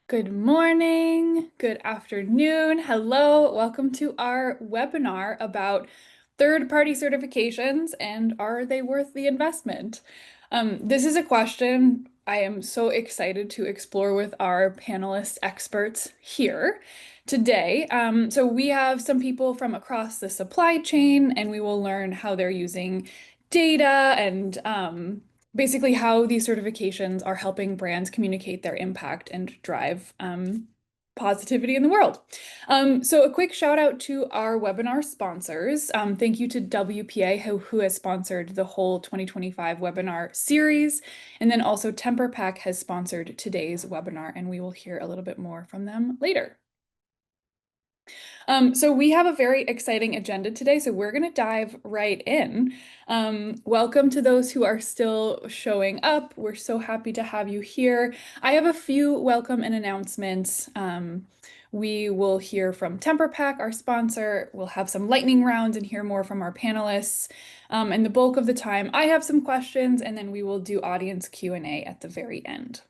Good morning, good afternoon, hello, welcome to our webinar about third-party certifications and are they worth the investment? This is a question I am so excited to explore with our panelist experts here today. So we have some people from across the supply chain and we will learn how they're using data and basically how these certifications are helping brands communicate their impact and drive positivity in the world. So a quick shout out to our webinar sponsors. Thank you to WPA who has sponsored the whole 2025 webinar series. And then also Temper Pack has sponsored today's webinar, and we will hear a little bit more from them later. So we have a very exciting agenda today, so we're going to dive right in. Welcome to those who are still showing up. We're so happy to have you here. I have a few welcome and announcements. We will hear from Temper Pack, our sponsor. We'll have some lightning rounds and hear more from our panelists. And the bulk of the time, I have some questions, and then we will do audience Q&A at the very end.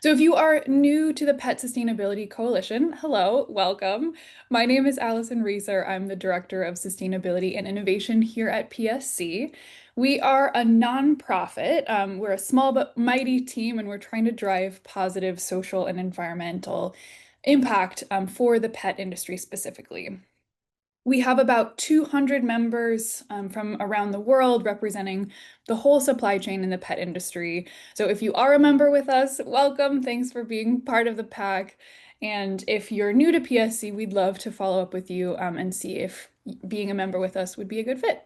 So if you are new to the Pet Sustainability Coalition, hello, welcome. My name is Allison Reeser. I'm the Director of Sustainability and Innovation here at PSC. We are a nonprofit. We're a small but mighty team, and we're trying to drive positive social and environmental impact for the pet industry specifically. We have about 200 members from around the world representing the whole supply chain in the pet industry. So if you are a member with us, welcome. Thanks for being part of the pack. And if you're new to PSC, we'd love to follow up with you and see if being a member with us would be a good fit.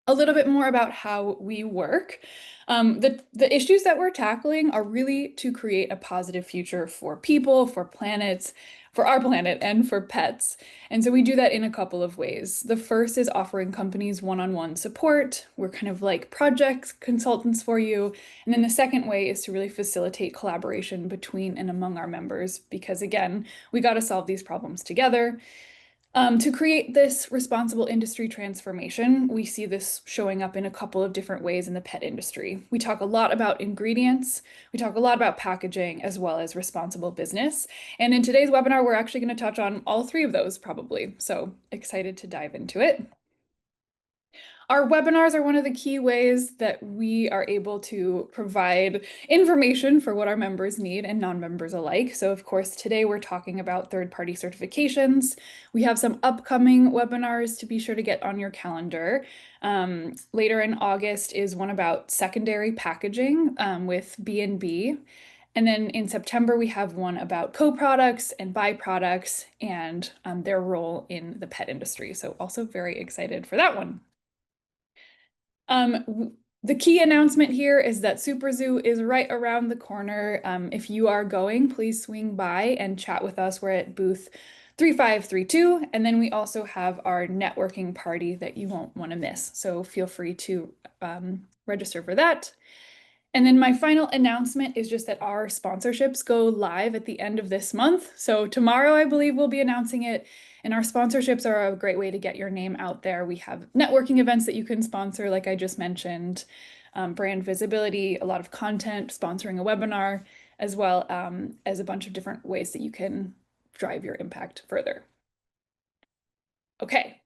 A little bit more about how we work. The issues that we're tackling are really to create a positive future for people, for planets, for our planet, and for pets. And so we do that in a couple of ways. The first is offering companies one-on-one support. We're kind of like project consultants for you. And then the second way is to really facilitate collaboration between and among our members, because again, we got to solve these problems together. To create this responsible industry transformation, we see this showing up in a couple of different ways in the pet industry. We talk a lot about ingredients, we talk a lot about packaging, as well as responsible business. And in today's webinar, we're actually going to touch on all three of those probably. So excited to dive into it. Our webinars are one of the key ways that we are able to provide information for what our members need and non-members alike. So of course, today we're talking about third-party certifications. We have some upcoming webinars to be sure to get on your calendar. Later in August is one about secondary packaging with B&B. And then in September, we have one about co-products and byproducts and their role in the pet industry. So also very excited for that one. The key announcement here is that Super Zoo is right around the corner. If you are going, please swing by and chat with us. We're at booth 3532, and then we also have our networking party that you won't want to miss. So feel free to register for that. And then my final announcement is just that our sponsorships go live at the end of this month. So tomorrow, I believe, we'll be announcing it. And our sponsorships are a great way to get your name out there. We have networking events that you can sponsor, like I just mentioned, brand visibility, a lot of content, sponsoring a webinar, as well as a bunch of different ways that you can drive your impact further. Okay.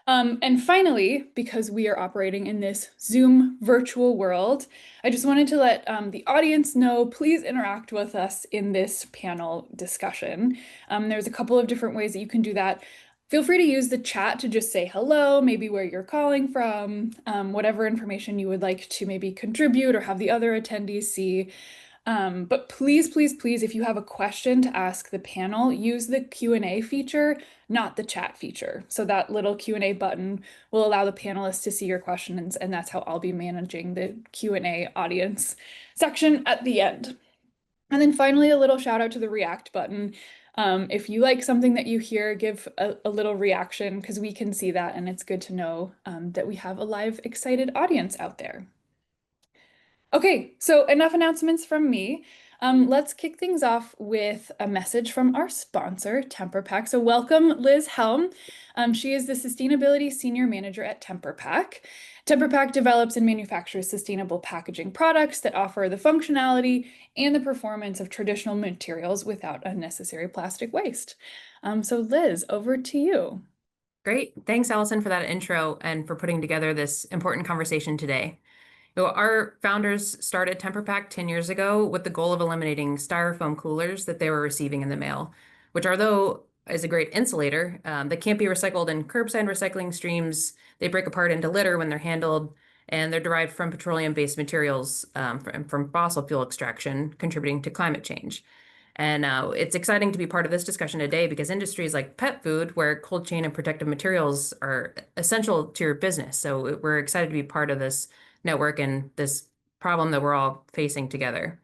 And finally, because we are operating in this Zoom virtual world, I just wanted to let the audience know, please interact with us in this panel discussion. There's a couple of different ways that you can do that. Feel free to use the chat to just say hello, maybe where you're calling from, whatever information you would like to maybe contribute or have the other attendees see. But please, please, please, if you have a question to ask the panel, use the Q&A feature, not the chat feature. So that little Q&A button will allow the panelists to see your questions, and that's how I'll be managing the Q&A audience section at the end. And then finally, a little shout out to the React button. If you like something that you hear, give a little reaction because we can see that, and it's good to know that we have a live, excited audience out there. Okay, so enough announcements from me. Let's kick things off with a message from our sponsor, TemperPak. So, welcome Liz Helm. She is the Sustainability Senior Manager at TemperPak. TemperPak develops and manufactures sustainable packaging products that offer the functionality and the performance of traditional materials without unnecessary plastic waste. So, Liz, over to you. Great. Thanks, Allison, for that intro and for putting together this important conversation today. Our founders started TemperPak 10 years ago with the goal of eliminating styrofoam coolers that they were receiving in the mail, which, although is a great insulator, that can't be recycled in curbside recycling streams. They break apart into litter when they're handled, and they're derived from petroleum-based materials from fossil fuel extraction, contributing to climate change. And it's exciting to be part of this discussion today because industries like pet food, where cold chain and protective materials are essential to your business. So we're excited to be part of this network and this problem that we're all facing together.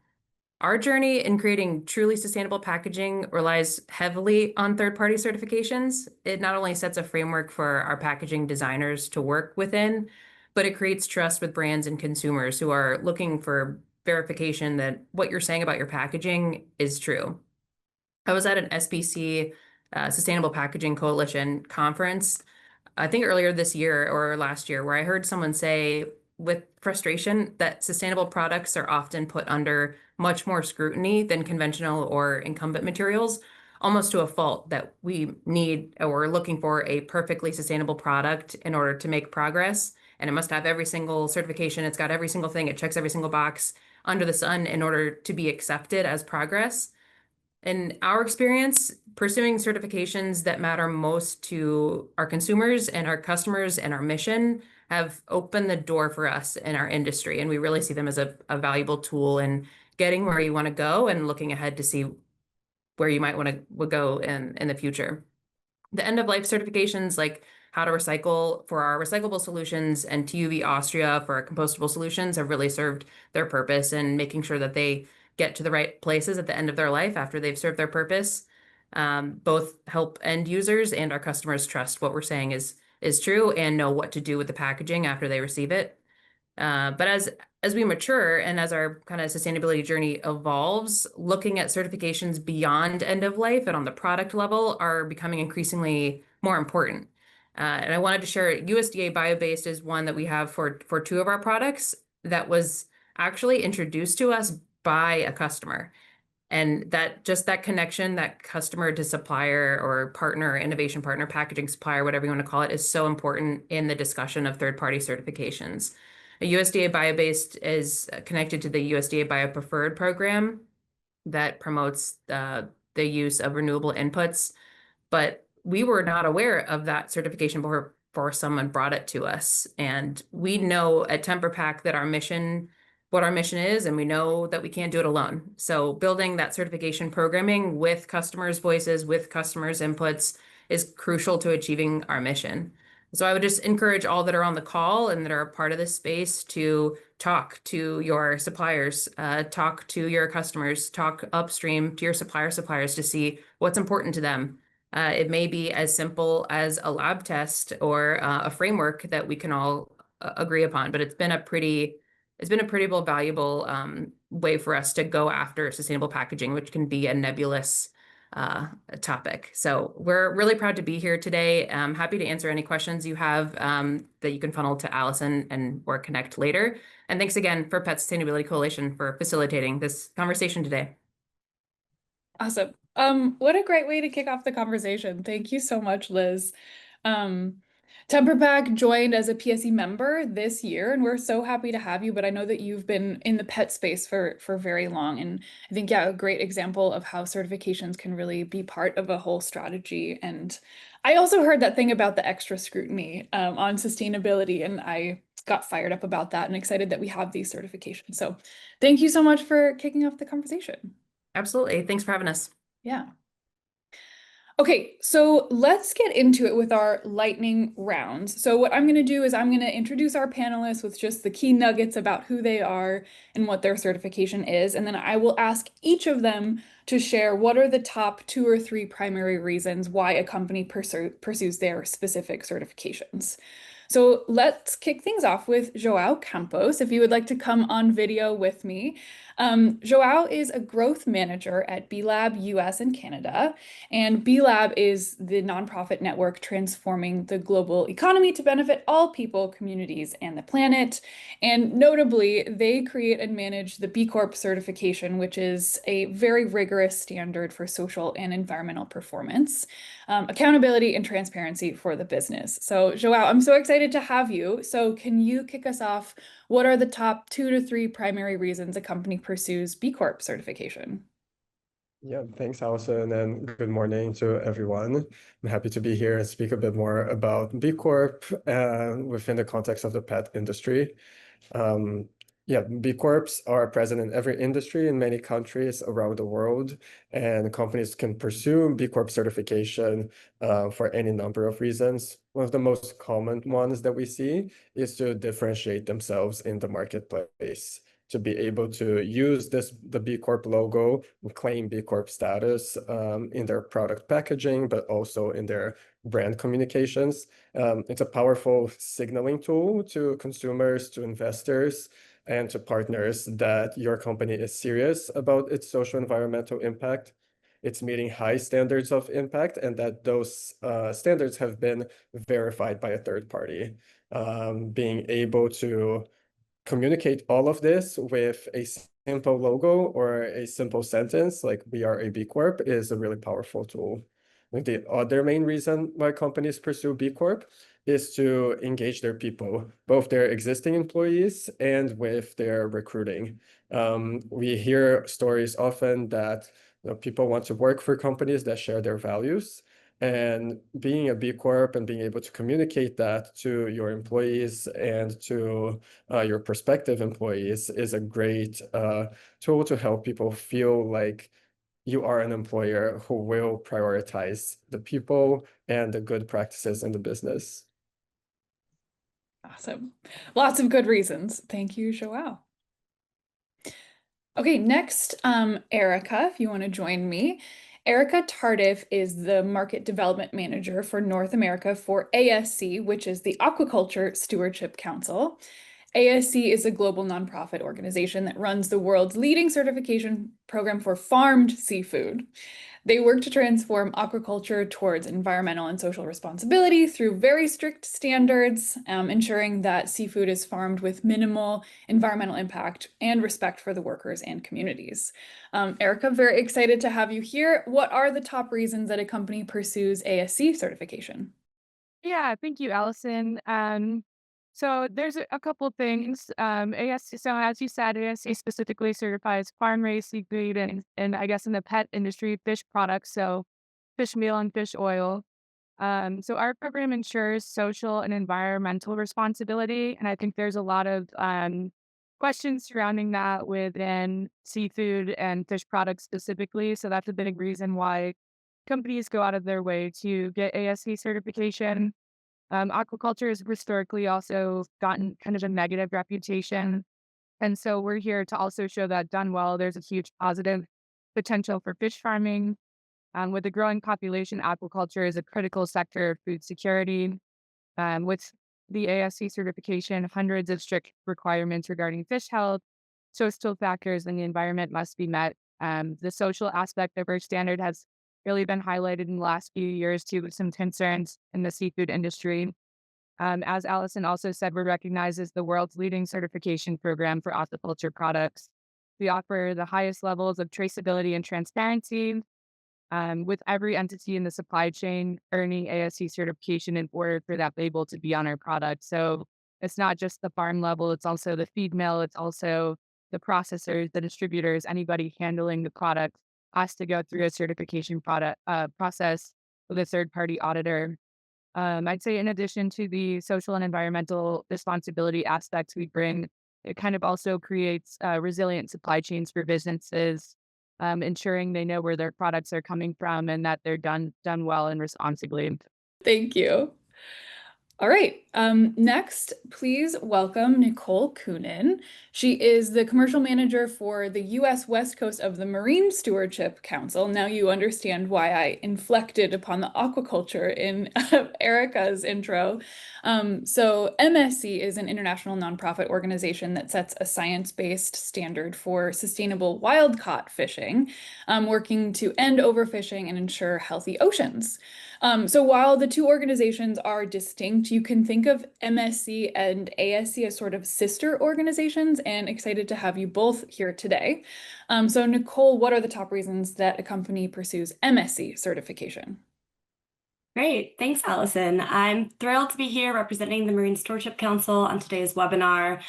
Our journey in creating truly sustainable packaging relies heavily on third-party certifications. It not only sets a framework for our packaging designers to work within, but it creates trust with brands and consumers who are looking for verification that what you're saying about your packaging is true. I was at an SPC, Sustainable Packaging Coalition conference, I think earlier this year or last year, where I heard someone say with frustration that sustainable products are often put under much more scrutiny than conventional or incumbent materials, almost to a fault that we need or we're looking for a perfectly sustainable product in order to make progress. And it must have every single certification, it's got every single thing, it checks every single box under the sun in order to be accepted as progress. In our experience, pursuing certifications that matter most to our consumers and our customers and our mission have opened the door for us in our industry. And we really see them as a valuable tool in getting where you want to go and looking ahead to see where you might want to go in the future. The end of life certifications like how to recycle for our recyclable solutions and TUV Austria for our compostable solutions have really served their purpose in making sure that they get to the right places at the end of their life after they've served their purpose. Both help end users and our customers trust what we're saying is true and know what to do with the packaging after they receive it. But as we mature and as our kind of sustainability journey evolves, looking at certifications beyond end of life and on the product level are becoming increasingly more important. And I wanted to share USDA bio-based is one that we have for two of our products that was actually introduced to us by a customer. And that just that connection, that customer to supplier or partner, innovation partner, packaging supplier, whatever you want to call it, is so important in the discussion of third-party certifications. A USDA bio-based is connected to the USDA Bio Preferred program that promotes the use of renewable inputs, but we were not aware of that certification before someone brought it to us. And we know at TemperPak that what our mission is, and we know that we can't do it alone. So building that certification programming with customers' voices, with customers' inputs is crucial to achieving our mission. So I would just encourage all that are on the call and that are a part of this space to talk to your suppliers, talk to your customers, talk upstream to your suppliers to see what's important to them. It may be as simple as a lab test or a framework that we can all agree upon, but it's been a pretty valuable way for us to go after sustainable packaging, which can be a nebulous topic. So we're really proud to be here today. I'm happy to answer any questions you have that you can funnel to Allison and or connect later. And thanks again for Pet Sustainability Coalition for facilitating this conversation today. Awesome. What a great way to kick off the conversation. Thank you so much, Liz. Um, TemperPak joined as a PSE member this year, and we're so happy to have you. But I know that you've been in the pet space for very long, and I think yeah, a great example of how certifications can really be part of a whole strategy. And I also heard that thing about the extra scrutiny on sustainability, and I got fired up about that and excited that we have these certifications. So thank you so much for kicking off the conversation. Absolutely. Thanks for having us. Yeah. Okay, so let's get into it with our lightning rounds. So what I'm going to do is I'm going to introduce our panelists with just the key nuggets about who they are and what their certification is, and then I will ask each of them to share what are the top two or three primary reasons why a company pursues their specific certifications. So let's kick things off with Joao Campos, if you would like to come on video with me. Joao is a growth manager at B Lab US and Canada, and B Lab is the nonprofit network transforming the global economy to benefit all people, communities, and the planet. And notably, they create and manage the B Corp certification, which is a very rigorous standard for social and environmental performance, accountability, and transparency for the business. So, Joao, I'm so excited to have you. So, can you kick us off? What are the top 2 to 3 primary reasons a company pursues B Corp certification? Yeah, thanks, Allison, and good morning to everyone. I'm happy to be here and speak a bit more about B Corp within the context of the pet industry. Um, yeah, B Corps are present in every industry in many countries around the world, and companies can pursue B Corp certification for any number of reasons. One of the most common ones that we see is to differentiate themselves in the marketplace, to be able to use the B Corp logo and claim B Corp status in their product packaging, but also in their brand communications. It's a powerful signaling tool to consumers, to investors, and to partners that your company is serious about its social environmental impact. It's meeting high standards of impact, and that those standards have been verified by a third party. Being able to communicate all of this with a simple logo or a simple sentence like "We are a B Corp" is a really powerful tool. I think the other main reason why companies pursue B Corp is to engage their people, both their existing employees and with their recruiting. We hear stories often that people want to work for companies that share their values. And being a B Corp and being able to communicate that to your employees and to your prospective employees is a great tool to help people feel like you are an employer who will prioritize the people and the good practices in the business. Awesome. Lots of good reasons. Thank you, Joao. Okay, next, Erica, if you want to join me. Erica Tardif is the Market Development Manager for North America for ASC, which is the Aquaculture Stewardship Council. ASC is a global nonprofit organization that runs the world's leading certification program for farmed seafood. They work to transform aquaculture towards environmental and social responsibility through very strict standards, ensuring that seafood is farmed with minimal environmental impact and respect for the workers and communities. Erica, very excited to have you here. What are the top reasons that a company pursues ASC certification? Yeah, thank you, Allison. So there's a couple things. ASC, so as you said, ASC specifically certifies farm-raised seafood and I guess in the pet industry, fish products, so fish meal and fish oil. So our program ensures social and environmental responsibility, and I think there's a lot of questions surrounding that within seafood and fish products specifically. So that's a big reason why companies go out of their way to get ASC certification. Aquaculture has historically also gotten kind of a negative reputation. And so we're here to also show that done well, there's a huge positive potential for fish farming. With a growing population, aquaculture is a critical sector of food security. With the ASC certification, hundreds of strict requirements regarding fish health, social factors, and the environment must be met. The social aspect of our standard has really been highlighted in the last few years too, with some concerns in the seafood industry. As Allison also said, we're recognized as the world's leading certification program for aquaculture products. We offer the highest levels of traceability and transparency, with every entity in the supply chain earning ASC certification in order for that label to be on our product. So it's not just the farm level, it's also the feed mill, it's also the processors, the distributors, anybody handling the product has to go through a certification process with a third party auditor. I'd say in addition to the social and environmental responsibility aspects we bring, it kind of also creates resilient supply chains for businesses, ensuring they know where their products are coming from and that they're done well and responsibly. Thank you. All right. Next, please welcome Nicole Coonan. She is the commercial manager for the U.S. West Coast of the Marine Stewardship Council. Now you understand why I inflected upon the aquaculture in Erica's intro. So MSC is an international nonprofit organization that sets a science-based standard for sustainable wild-caught fishing, working to end overfishing and ensure healthy oceans. So while the two organizations are distinct, you can think of MSC and ASC as sort of sister organizations, and excited to have you both here today. So Nicole, what are the top reasons that a company pursues MSC certification? Great. Thanks, Allison. I'm thrilled to be here representing the Marine Stewardship Council on today's webinar.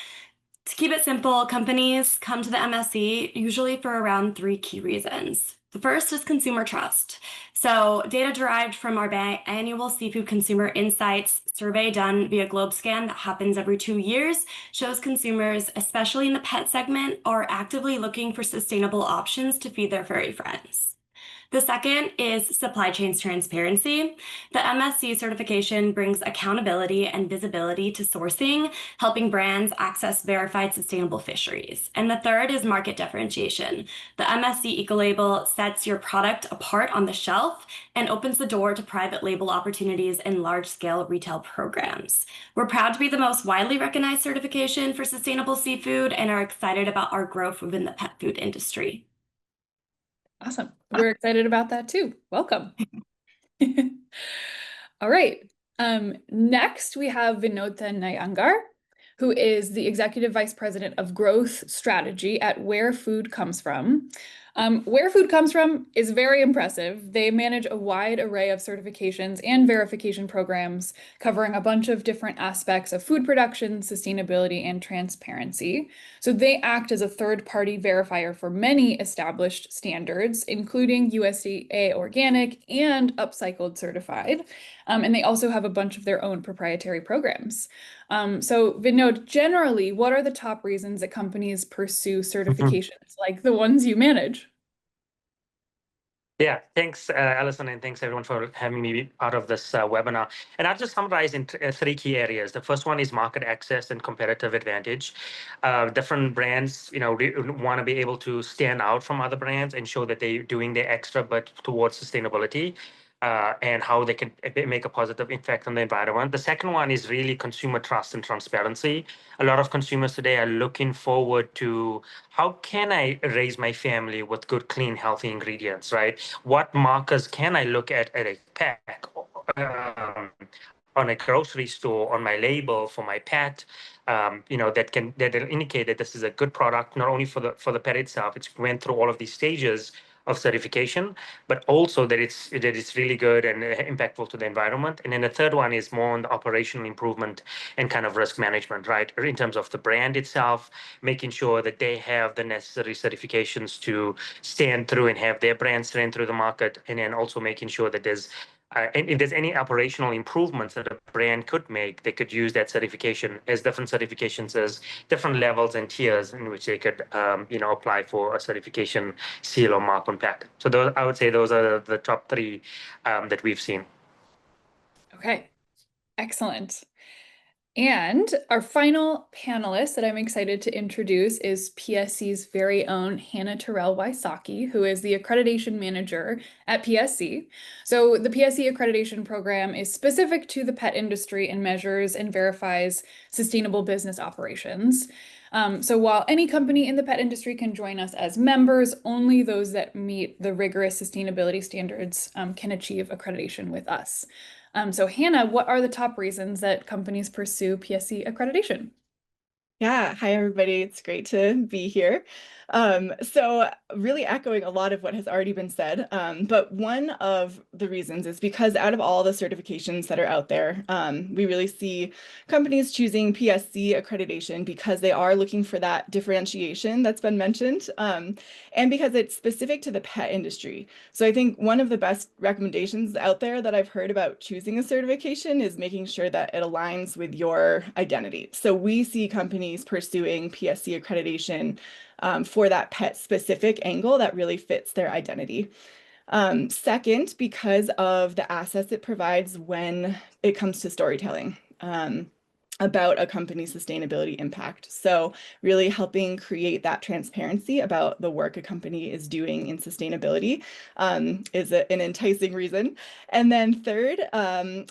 To keep it simple, companies come to the MSC usually for around 3 key reasons. The first is consumer trust. So data derived from our annual Seafood Consumer Insights survey done via GlobeScan that happens every 2 years shows consumers, especially in the pet segment, are actively looking for sustainable options to feed their furry friends. The second is supply chain transparency. The MSC certification brings accountability and visibility to sourcing, helping brands access verified sustainable fisheries. And the third is market differentiation. The MSC Ecolabel sets your product apart on the shelf and opens the door to private label opportunities in large-scale retail programs. We're proud to be the most widely recognized certification for sustainable seafood and are excited about our growth within the pet food industry. Awesome. We're excited about that too. Welcome. All right. Next, we have Vinodha Nayangar, who is the Executive Vice President of Growth Strategy at Where Food Comes From. Where Food Comes From is very impressive. They manage a wide array of certifications and verification programs covering a bunch of different aspects of food production, sustainability, and transparency. So they act as a third-party verifier for many established standards, including USDA Organic and Upcycled Certified. And they also have a bunch of their own proprietary programs. So Vinod, generally, what are the top reasons that companies pursue certifications like the ones you manage? Yeah, thanks, Allison, and thanks everyone for having me be part of this webinar. And I'll just summarize in 3 key areas. The first one is market access and competitive advantage. Different brands, want to be able to stand out from other brands and show that they're doing their extra, but towards sustainability. And how they can make a positive impact on the environment. The second one is really consumer trust and transparency. A lot of consumers today are looking forward to how can I raise my family with good, clean, healthy ingredients, right? What markers can I look at a pack, on a grocery store, on my label for my pet, that'll indicate that this is a good product, not only for the pet itself, it's went through all of these stages of certification, but also that it's really good and impactful to the environment. And then the third one is more on the operational improvement and kind of risk management, right? In terms of the brand itself, making sure that they have the necessary certifications to stand through and have their brand stand through the market, and then also making sure that and if there's any operational improvements that a brand could make, they could use that certification as different certifications as different levels and tiers in which they could, apply for a certification seal or mark on pack. So I would say those are the top 3 that we've seen. Okay, excellent. And our final panelist that I'm excited to introduce is PSC's very own Hannah Terrell-Wysocki, who is the accreditation manager at PSC. So the PSC accreditation program is specific to the pet industry and measures and verifies sustainable business operations. So while any company in the pet industry can join us as members, only those that meet the rigorous sustainability standards can achieve accreditation with us. So Hannah, what are the top reasons that companies pursue PSC accreditation? Yeah, hi everybody. It's great to be here. So really echoing a lot of what has already been said, but one of the reasons is because out of all the certifications that are out there, we really see companies choosing PSC accreditation because they are looking for that differentiation that's been mentioned, and because it's specific to the pet industry. So I think one of the best recommendations out there that I've heard about choosing a certification is making sure that it aligns with your identity. So we see companies pursuing PSC accreditation for that pet specific angle that really fits their identity. Second, because of the assets it provides when it comes to storytelling. about a company's sustainability impact. So really helping create that transparency about the work a company is doing in sustainability is an enticing reason. And then third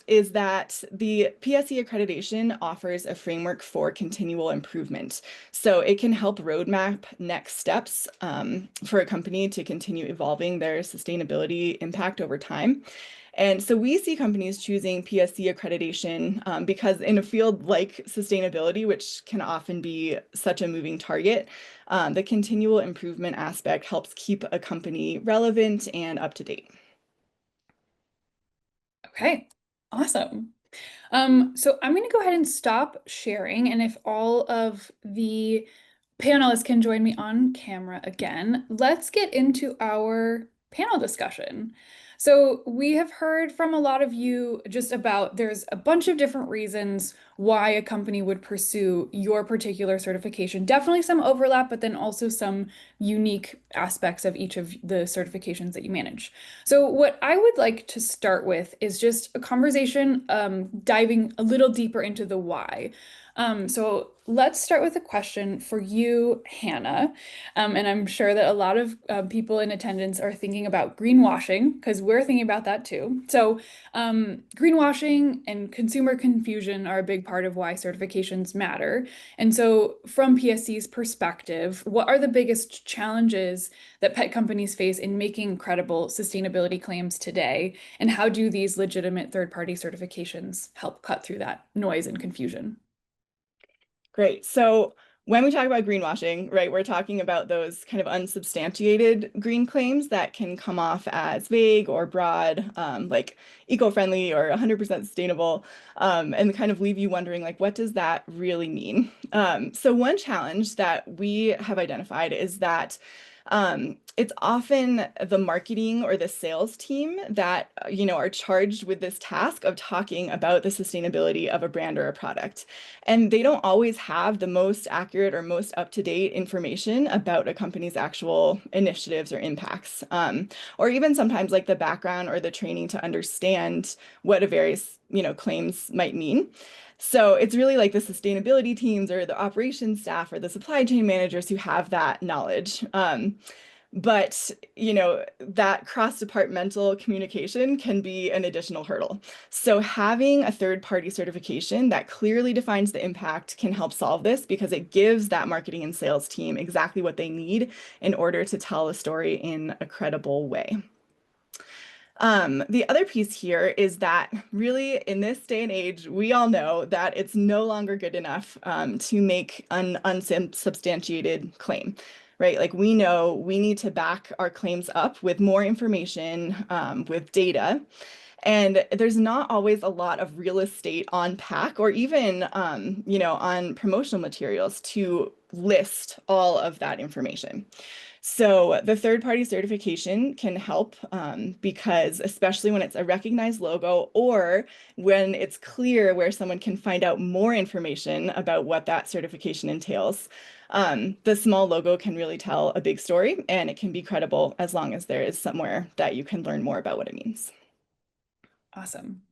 is that the PSE accreditation offers a framework for continual improvement. So it can help roadmap next steps for a company to continue evolving their sustainability impact over time. And so we see companies choosing PSC accreditation because in a field like sustainability, which can often be such a moving target, the continual improvement aspect helps keep a company relevant and up to date. Okay, awesome. So I'm going to go ahead and stop sharing, and if all of the panelists can join me on camera again, let's get into our panel discussion. So we have heard from a lot of you just about there's a bunch of different reasons why a company would pursue your particular certification. Definitely some overlap, but then also some unique aspects of each of the certifications that you manage. So what I would like to start with is just a conversation diving a little deeper into the why. So let's start with a question for you, Hannah. And I'm sure that a lot of people in attendance are thinking about greenwashing because we're thinking about that too. So greenwashing and consumer confusion are a big part of why certifications matter. And so from PSC's perspective, what are the biggest challenges that pet companies face in making credible sustainability claims today? And how do these legitimate third-party certifications help cut through that noise and confusion? Great. So when we talk about greenwashing, right, we're talking about those kind of unsubstantiated green claims that can come off as vague or broad, like eco-friendly or 100% sustainable, and kind of leave you wondering, like, what does that really mean? So one challenge that we have identified is that it's often the marketing or the sales team that, are charged with this task of talking about the sustainability of a brand or a product. And they don't always have the most accurate or most up-to-date information about a company's actual initiatives or impacts, or even sometimes like the background or the training to understand what a various, claims might mean. So it's really like the sustainability teams or the operations staff or the supply chain managers who have that knowledge. But that cross-departmental communication can be an additional hurdle. So having a third-party certification that clearly defines the impact can help solve this because it gives that marketing and sales team exactly what they need in order to tell a story in a credible way. The other piece here is that really in this day and age, we all know that it's no longer good enough to make an unsubstantiated claim, right? Like we know we need to back our claims up with more information, with data. And there's not always a lot of real estate on pack or even, on promotional materials to list all of that information. So the third-party certification can help because especially when it's a recognized logo or when it's clear where someone can find out more information about what that certification entails, the small logo can really tell a big story and it can be credible as long as there is somewhere that you can learn more about what it means. Awesome.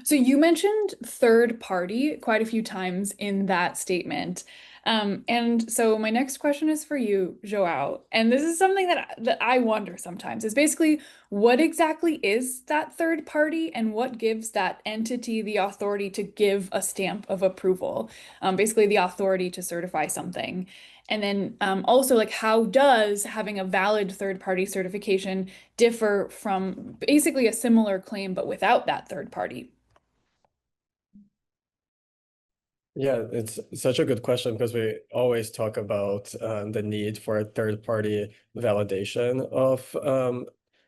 So you mentioned third party quite a few times in that statement. And so my next question is for you, Joao. And this is something that I wonder sometimes is basically what exactly is that third party and what gives that entity the authority to give a stamp of approval, basically the authority to certify something. And then also like how does having a valid third party certification differ from basically a similar claim but without that third party? Yeah, it's such a good question because we always talk about the need for a third-party validation of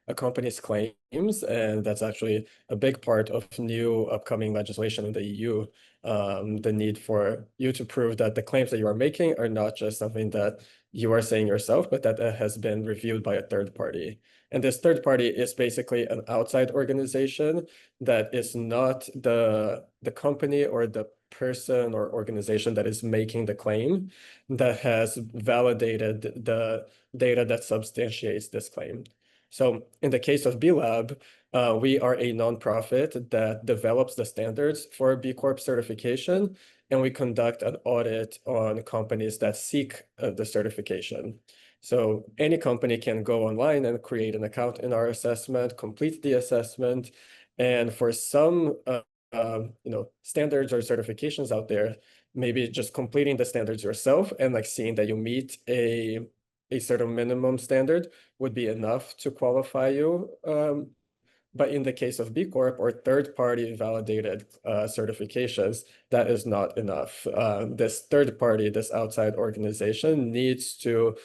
a company's claims, and that's actually a big part of new upcoming legislation in the EU. The need for you to prove that the claims that you are making are not just something that you are saying yourself, but that it has been reviewed by a third party. And this third party is basically an outside organization that is not the company or the person or organization that is making the claim that has validated the data that substantiates this claim. So in the case of B Lab, We are a nonprofit that develops the standards for B Corp certification, and we conduct an audit on companies that seek the certification. So any company can go online and create an account in our assessment, complete the assessment, and for some standards or certifications out there, maybe just completing the standards yourself and like seeing that you meet a certain minimum standard would be enough to qualify you. But in the case of B Corp or third-party validated certifications, that is not enough. This third party, this outside organization needs to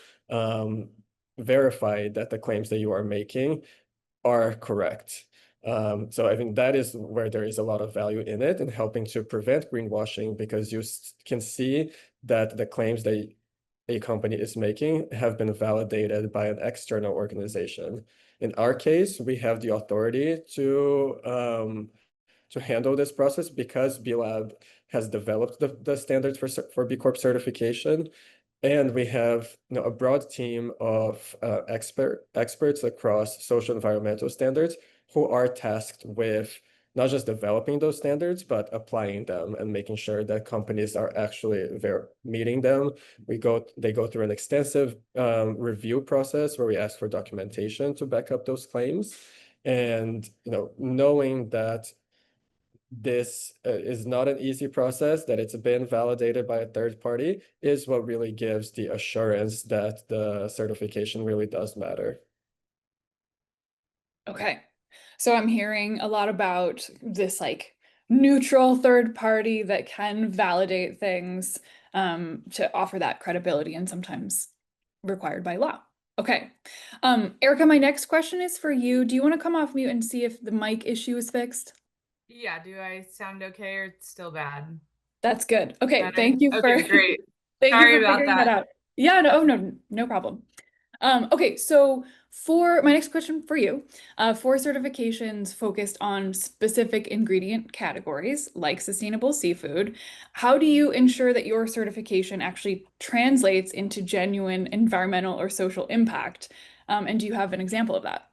verify that the claims that you are making are correct. So I think that is where there is a lot of value in it and helping to prevent greenwashing, because you can see that the claims that a company is making have been validated by an external organization. In our case, we have the authority to handle this process because B-Lab has developed the standards for B Corp certification. And we have a broad team of experts across social environmental standards who are tasked with not just developing those standards, but applying them and making sure that companies are actually meeting them. They go through an extensive review process where we ask for documentation to back up those claims. And knowing that this is not an easy process, that it's been validated by a third party, is what really gives the assurance that the certification really does matter. Okay. So I'm hearing a lot about this like neutral third party that can validate things to offer that credibility and sometimes required by law. Okay. Erica, my next question is for you. Do you want to come off mute and see if the mic issue is fixed? Yeah, do I sound okay or it's still bad? That's good. Okay, Better? thank you for Okay, great. thank you Sorry for about figuring that that. out. Yeah, no problem. Okay, so for my next question for you, for certifications focused on specific ingredient categories like sustainable seafood, how do you ensure that your certification actually translates into genuine environmental or social impact? And do you have an example of that?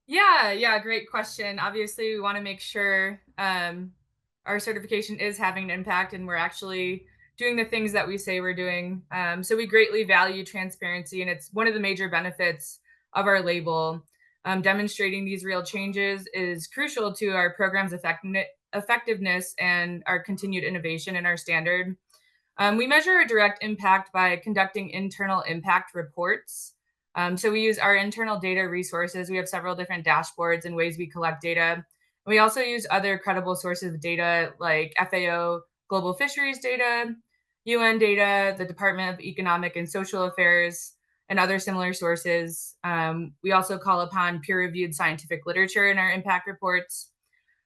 Yeah, great question. Obviously, we want to make sure our certification is having an impact and we're actually doing the things that we say we're doing. So we greatly value transparency, and it's one of the major benefits of our label. Demonstrating these real changes is crucial to our program's effectiveness and our continued innovation in our standard. We measure our direct impact by conducting internal impact reports. So we use our internal data resources. We have several different dashboards and ways we collect data. We also use other credible sources of data like FAO, Global Fisheries data, UN data, the Department of Economic and Social Affairs, and other similar sources. We also call upon peer-reviewed scientific literature in our impact reports.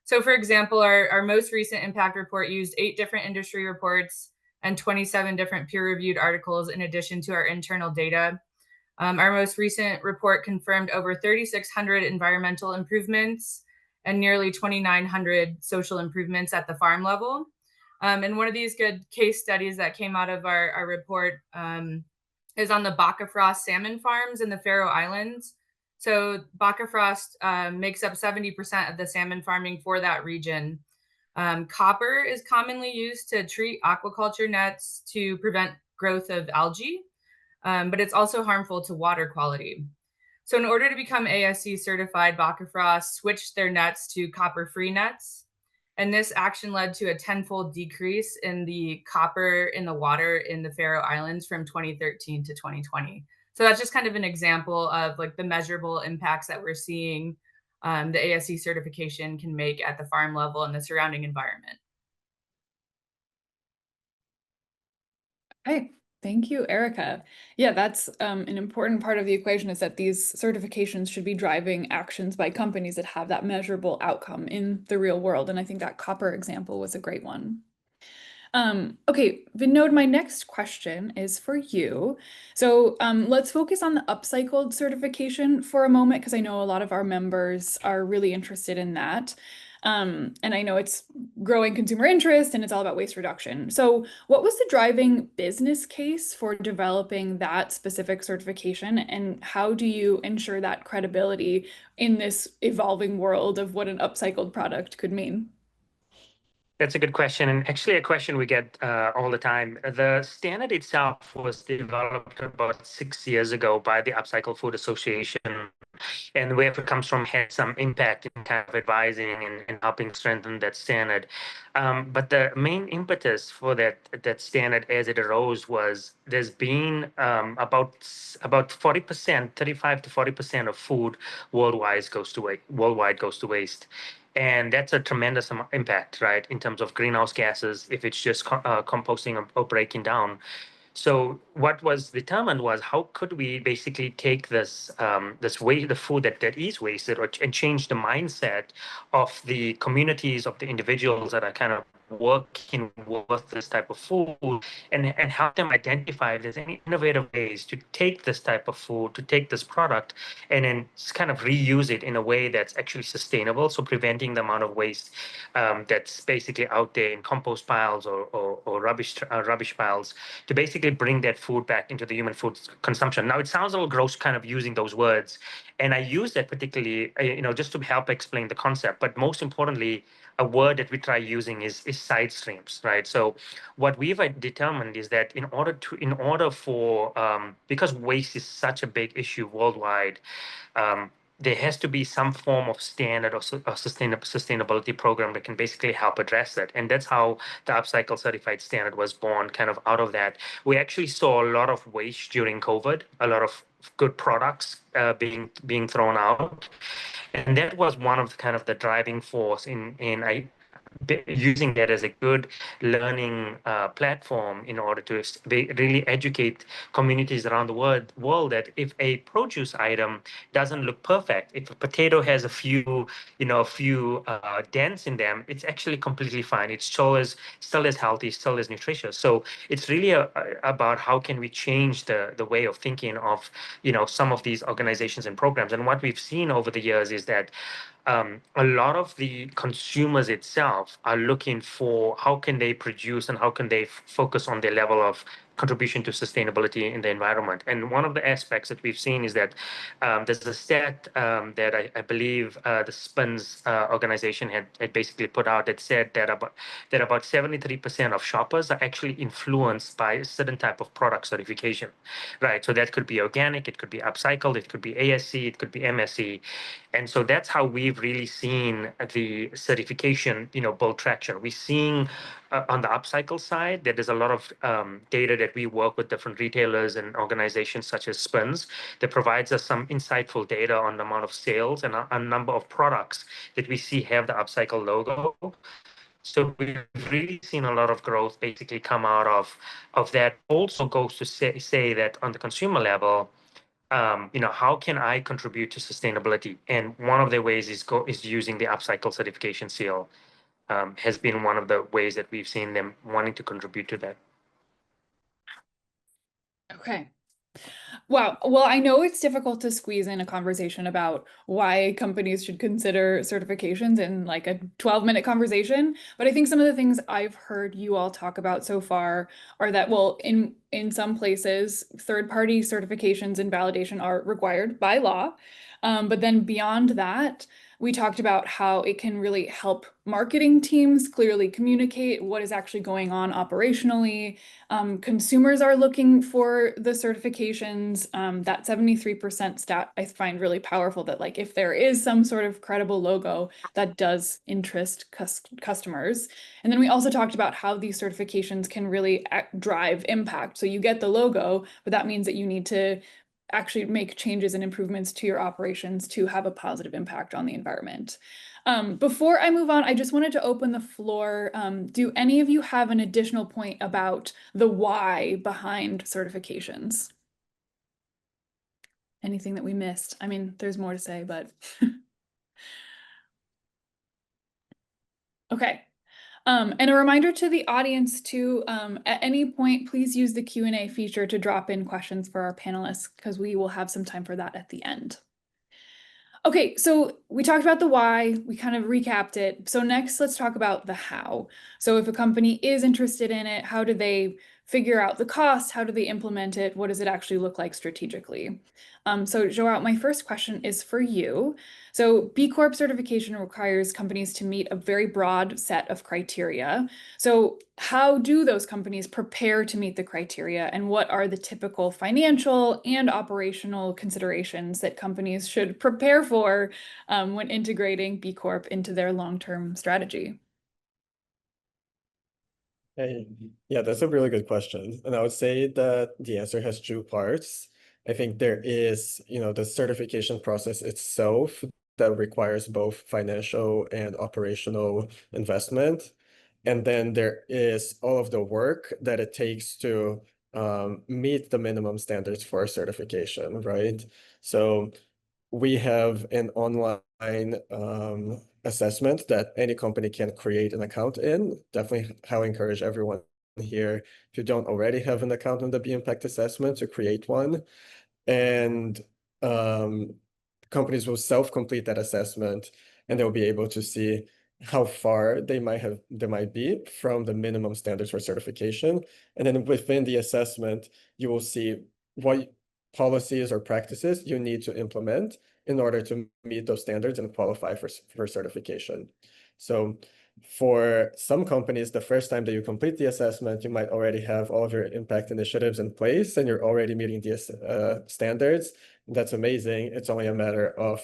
So for example, our most recent impact report used 8 different industry reports and 27 different peer-reviewed articles in addition to our internal data. Our most recent report confirmed over 3,600 environmental improvements and nearly 2,900 social improvements at the farm level. And one of these good case studies that came out of our report is on the Baccafrost salmon farms in the Faroe Islands. So Baccafrost makes up 70% of the salmon farming for that region. Copper is commonly used to treat aquaculture nets to prevent growth of algae, but it's also harmful to water quality. So in order to become ASC certified, Baccafrost switched their nets to copper-free nets. And this action led to a 10-fold decrease in the copper in the water in the Faroe Islands from 2013 to 2020. So that's just kind of an example of like the measurable impacts that we're seeing the ASC certification can make at the farm level and the surrounding environment. Okay, thank you, Erica. Yeah, that's an important part of the equation, is that these certifications should be driving actions by companies that have that measurable outcome in the real world. And I think that copper example was a great one. Okay, Vinod, my next question is for you. So let's focus on the Upcycled certification for a moment, because I know a lot of our members are really interested in that. And I know it's growing consumer interest and it's all about waste reduction. So what was the driving business case for developing that specific certification, and how do you ensure that credibility in this evolving world of what an upcycled product could mean? That's a good question, and actually a question we get all the time. The standard itself was developed about 6 years ago by the Upcycled Food Association, and where it comes from had some impact in kind of advising and helping strengthen that standard. But the main impetus for that standard as it arose was there's been about 40%, 35 to 40% of food worldwide goes to waste. And that's a tremendous impact, right, in terms of greenhouse gases if it's just composting or breaking down. So what was determined was how could we basically take this way the food that is wasted and change the mindset of the communities of the individuals that are kind of working with this type of food, and help them identify if there's any innovative ways to take this type of food, to take this product, and then kind of reuse it in a way that's actually sustainable, so preventing the amount of waste that's basically out there in compost piles or rubbish piles, to basically bring that food back into the human food consumption. Now, it sounds a little gross kind of using those words, and I use that particularly, just to help explain the concept. But most importantly, a word that we try using is side streams, right? So what we've determined is that in order for because waste is such a big issue worldwide, there has to be some form of standard or sustainability program that can basically help address that. And that's how the Upcycle Certified Standard was born, kind of out of that. We actually saw a lot of waste during COVID, a lot of good products being thrown out. And that was one of the driving force in using that as a good learning platform in order to really educate communities around the world that if a produce item doesn't look perfect, if a potato has a few dents in them, it's actually completely fine. It's still as healthy, still as nutritious. So it's really about how can we change the way of thinking of some of these organizations and programs. And what we've seen over the years is that a lot of the consumers itself are looking for how can they produce and how can they focus on their level of contribution to sustainability in the environment. And one of the aspects that we've seen is that there's a stat that I believe the SPINS organization had basically put out that said that about 73% of shoppers are actually influenced by a certain type of product certification, right? So that could be organic, it could be upcycled, it could be ASC, it could be MSC. And so that's how we've really seen the certification, build traction. We're seeing on the upcycle side that there's a lot of data that we work with different retailers and organizations such as SPINS that provides us some insightful data on the amount of sales and a number of products that we see have the upcycle logo. So we've really seen a lot of growth basically come out of that. Also goes to say that on the consumer level, how can I contribute to sustainability? And one of the ways is using the Upcycle Certification seal. Has been one of the ways that we've seen them wanting to contribute to that. Okay. Wow. Well, I know it's difficult to squeeze in a conversation about why companies should consider certifications in like a 12-minute conversation, but I think some of the things I've heard you all talk about so far are that, well, in some places, third-party certifications and validation are required by law. But then beyond that, we talked about how it can really help marketing teams clearly communicate what is actually going on operationally. Consumers are looking for the certifications. That 73% stat I find really powerful, that like if there is some sort of credible logo, that does interest customers. And then we also talked about how these certifications can really drive impact. So you get the logo, but that means that you need to actually make changes and improvements to your operations to have a positive impact on the environment. Before I move on, I just wanted to open the floor. Do any of you have an additional point about the why behind certifications? Anything that we missed? I mean, there's more to say, but okay. And a reminder to the audience to, at any point, please use the Q&A feature to drop in questions for our panelists, because we will have some time for that at the end. Okay, so we talked about the why, we kind of recapped it. So next, let's talk about the how. So if a company is interested in it, how do they figure out the cost? How do they implement it? What does it actually look like strategically? So Joao, my first question is for you. So B Corp certification requires companies to meet a very broad set of criteria. So how do those companies prepare to meet the criteria, and what are the typical financial and operational considerations that companies should prepare for when integrating B Corp into their long-term strategy? Hey, yeah, that's a really good question. And I would say that the answer has two parts. I think there is, the certification process itself that requires both financial and operational investment. And then there is all of the work that it takes to meet the minimum standards for certification, right? So we have an online assessment that any company can create an account in. Definitely, how I encourage everyone here, if you don't already have an account on the B Impact Assessment, to create one. And companies will self-complete that assessment, and they'll be able to see how far they might be from the minimum standards for certification. And then within the assessment, you will see what policies or practices you need to implement in order to meet those standards and qualify for certification. So for some companies, the first time that you complete the assessment, you might already have all of your impact initiatives in place and you're already meeting the standards. That's amazing. It's only a matter of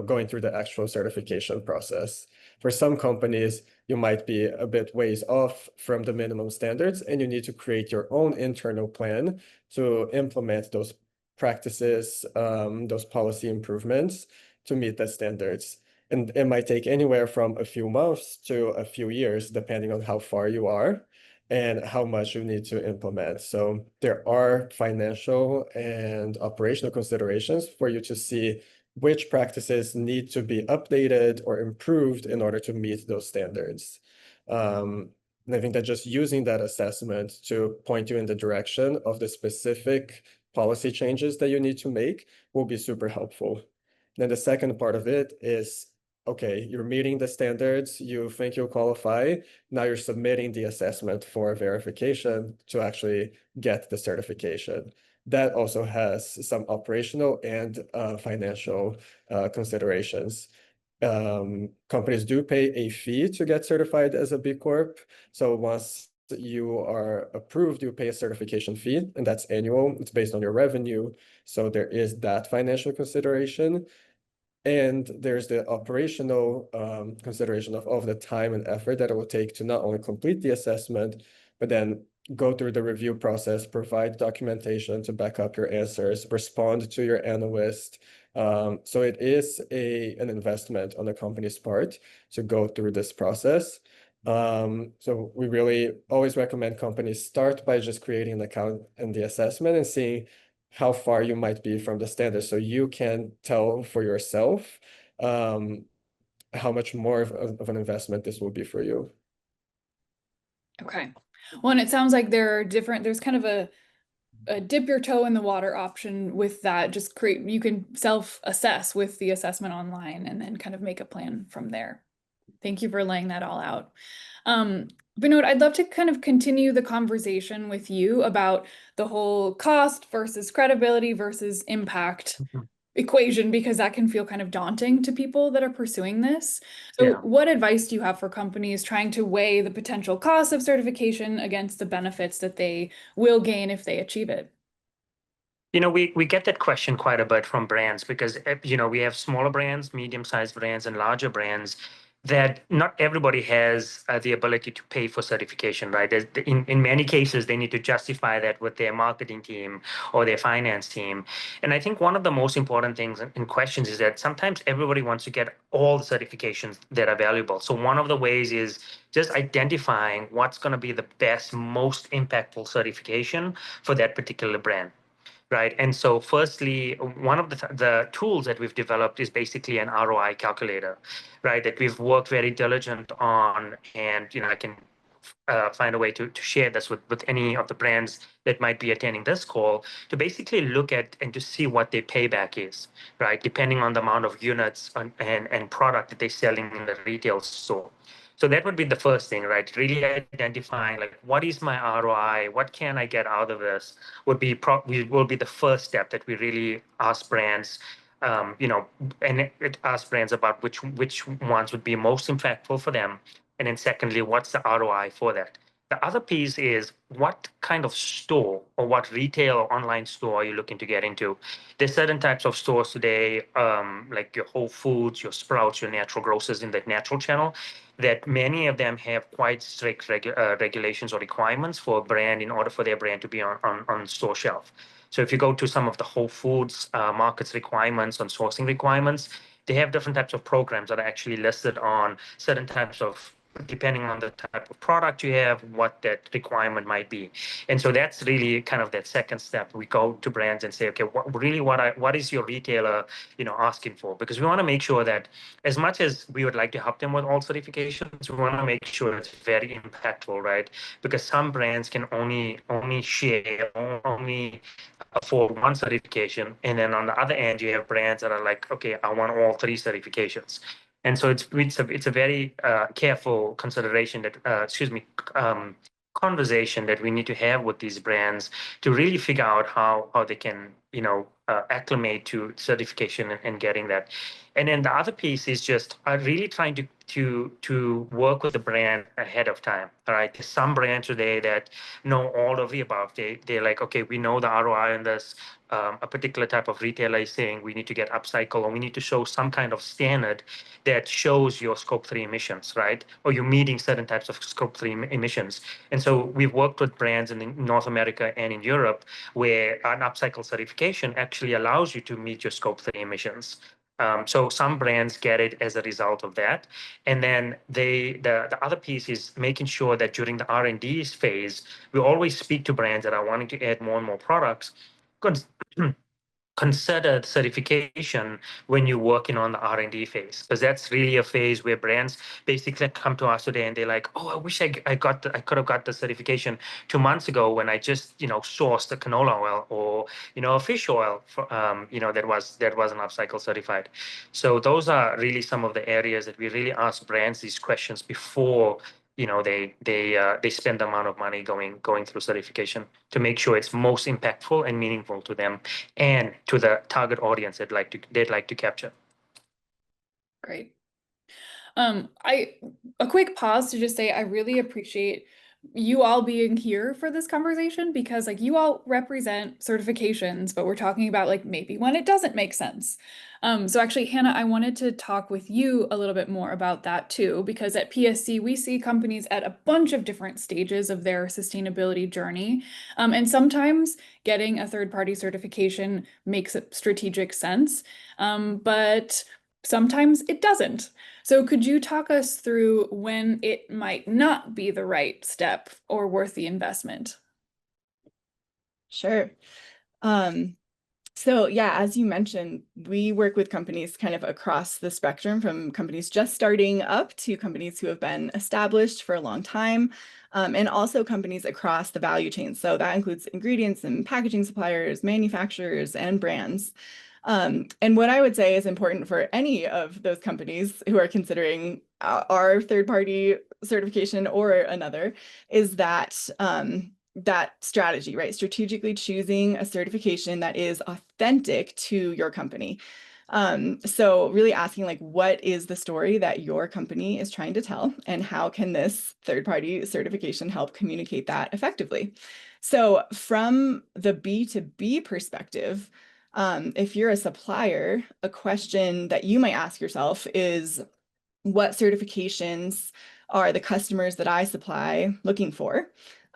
going through the actual certification process. For some companies, you might be a bit ways off from the minimum standards, and you need to create your own internal plan to implement those practices, those policy improvements to meet the standards. And it might take anywhere from a few months to a few years, depending on how far you are and how much you need to implement. So there are financial and operational considerations for you to see which practices need to be updated or improved in order to meet those standards. And I think that just using that assessment to point you in the direction of the specific policy changes that you need to make will be super helpful. Then the second part of it is, okay, you're meeting the standards, you think you'll qualify, now you're submitting the assessment for verification to actually get the certification. That also has some operational and financial considerations. Companies do pay a fee to get certified as a B Corp. So once you are approved, you pay a certification fee, and that's annual. It's based on your revenue. So there is that financial consideration. And there's the operational consideration of all of the time and effort that it will take to not only complete the assessment, but then go through the review process, provide documentation to back up your answers, respond to your analyst. So it is an investment on the company's part to go through this process. So we really always recommend companies start by just creating an account in the assessment and seeing how far you might be from the standard, so you can tell for yourself how much more of an investment this will be for you. Okay. Well, and it sounds like there's kind of a dip your toe in the water option with that. You can self-assess with the assessment online and then kind of make a plan from there. Thank you for laying that all out. Vinod, I'd love to kind of continue the conversation with you about the whole cost versus credibility versus impact equation, because that can feel kind of daunting to people that are pursuing this. So what advice do you have for companies trying to weigh the potential cost of certification against the benefits that they will gain if they achieve it? We get that question quite a bit from brands because, we have smaller brands, medium-sized brands, and larger brands that not everybody has the ability to pay for certification, right? In many cases, they need to justify that with their marketing team or their finance team. And I think one of the most important things in questions is that sometimes everybody wants to get all the certifications that are valuable. So one of the ways is just identifying what's going to be the best, most impactful certification for that particular brand. Right. And so firstly, one of the tools that we've developed is basically an ROI calculator, right, that we've worked very diligent on. And, I can find a way to share this with any of the brands that might be attending this call, to basically look at and to see what their payback is, right? Depending on the amount of units and product that they're selling in the retail store. So that would be the first thing, right? Really identifying like, what is my ROI? What can I get out of this? Will be the first step that we really ask brands, and it asks brands about which ones would be most impactful for them. And then secondly, what's the ROI for that? The other piece is, what kind of store or what retail or online store are you looking to get into? There's certain types of stores today, like your Whole Foods, your Sprouts, your natural grocers in that natural channel, that many of them have quite strict regulations or requirements for a brand in order for their brand to be on store shelf. So if you go to some of the Whole Foods markets requirements on sourcing requirements, they have different types of programs that are actually listed on certain types of, depending on the type of product you have, what that requirement might be. And so that's really kind of that second step. We go to brands and say, okay, what is your retailer, asking for? Because we want to make sure that, as much as we would like to help them with all certifications, we want to make sure it's very impactful, right? Because some brands can only share, only afford one certification, and then on the other end you have brands that are like, okay, I want all three certifications. And so it's a very careful consideration that conversation that we need to have with these brands to really figure out how they can acclimate to certification and getting that. And then the other piece is just really trying to work with the brand ahead of time. All right, there's some brands today that know all of the above. They're like, okay, we know the ROI on this. A particular type of retailer is saying we need to get upcycle, or we need to show some kind of standard that shows your scope 3 emissions, right? Or you're meeting certain types of scope 3 emissions. And so we've worked with brands in North America and in Europe where an upcycle certification actually allows you to meet your scope 3 emissions. So some brands get it as a result of that. And then the other piece is making sure that during the R&D phase, we always speak to brands that are wanting to add more and more products. Consider certification when you're working on the R&D phase, because that's really a phase where brands basically come to us today and they're like, oh, I wish I could have got the certification 2 months ago when I just sourced the canola oil or a fish oil for, that wasn't upcycle certified. So those are really some of the areas that we really ask brands these questions before they spend the amount of money going through certification, to make sure it's most impactful and meaningful to them and to the target audience they'd like to capture. Great. A quick pause to just say I really appreciate you all being here for this conversation, because like, you all represent certifications, but we're talking about like maybe when it doesn't make sense. So actually, Hannah, I wanted to talk with you a little bit more about that too, because at PSC, we see companies at a bunch of different stages of their sustainability journey. And sometimes getting a third-party certification makes strategic sense, but sometimes it doesn't. So could you talk us through when it might not be the right step or worth the investment? Sure. So yeah, as you mentioned, we work with companies kind of across the spectrum, from companies just starting up to companies who have been established for a long time, and also companies across the value chain. So that includes ingredients and packaging suppliers, manufacturers, and brands. And what I would say is important for any of those companies who are considering our third-party certification or another is that that strategy, right? Strategically choosing a certification that is authentic to your company. So really asking like, what is the story that your company is trying to tell, and how can this third-party certification help communicate that effectively? So from the B2B perspective, if you're a supplier, a question that you might ask yourself is, what certifications are the customers that I supply looking for?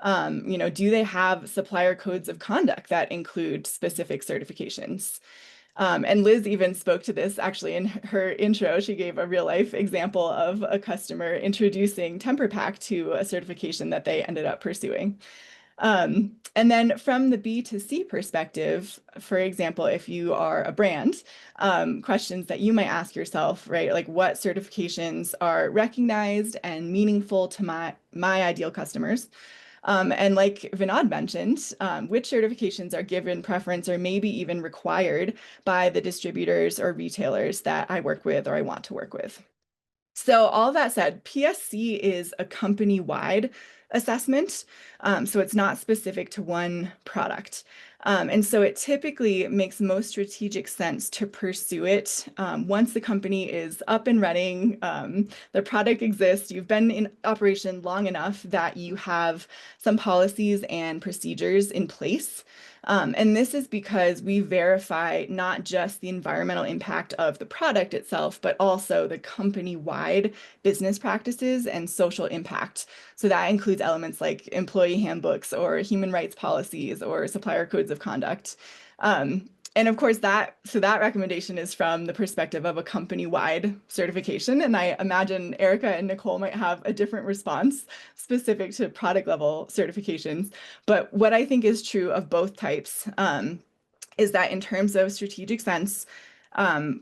Do they have supplier codes of conduct that include specific certifications? And Liz even spoke to this actually in her intro. She gave a real life example of a customer introducing TemperPak to a certification that they ended up pursuing. And then from the B2C perspective, for example, if you are a brand, questions that you might ask yourself, right? Like what certifications are recognized and meaningful to my ideal customers? And like Vinod mentioned, which certifications are given preference or maybe even required by the distributors or retailers that I work with or I want to work with. So all that said, PSC is a company-wide assessment, so it's not specific to one product. And so it typically makes most strategic sense to pursue it once the company is up and running, the product exists, you've been in operation long enough that you have some policies and procedures in place. And this is because we verify not just the environmental impact of the product itself, but also the company-wide business practices and social impact. So that includes elements like employee handbooks or human rights policies or supplier codes of conduct. And of course, that recommendation is from the perspective of a company-wide certification. And I imagine Erica and Nicole might have a different response specific to product level certifications. But what I think is true of both types is that in terms of strategic sense,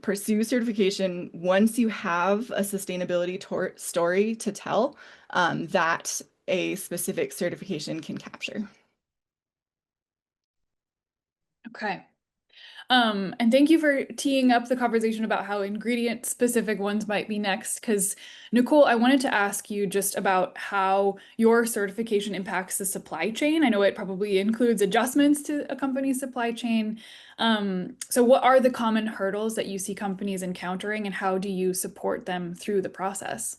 pursue certification once you have a sustainability story to tell that a specific certification can capture. Okay. And thank you for teeing up the conversation about how ingredient specific ones might be next. Because Nicole, I wanted to ask you just about how your certification impacts the supply chain. I know it probably includes adjustments to a company's supply chain. So what are the common hurdles that you see companies encountering, and how do you support them through the process?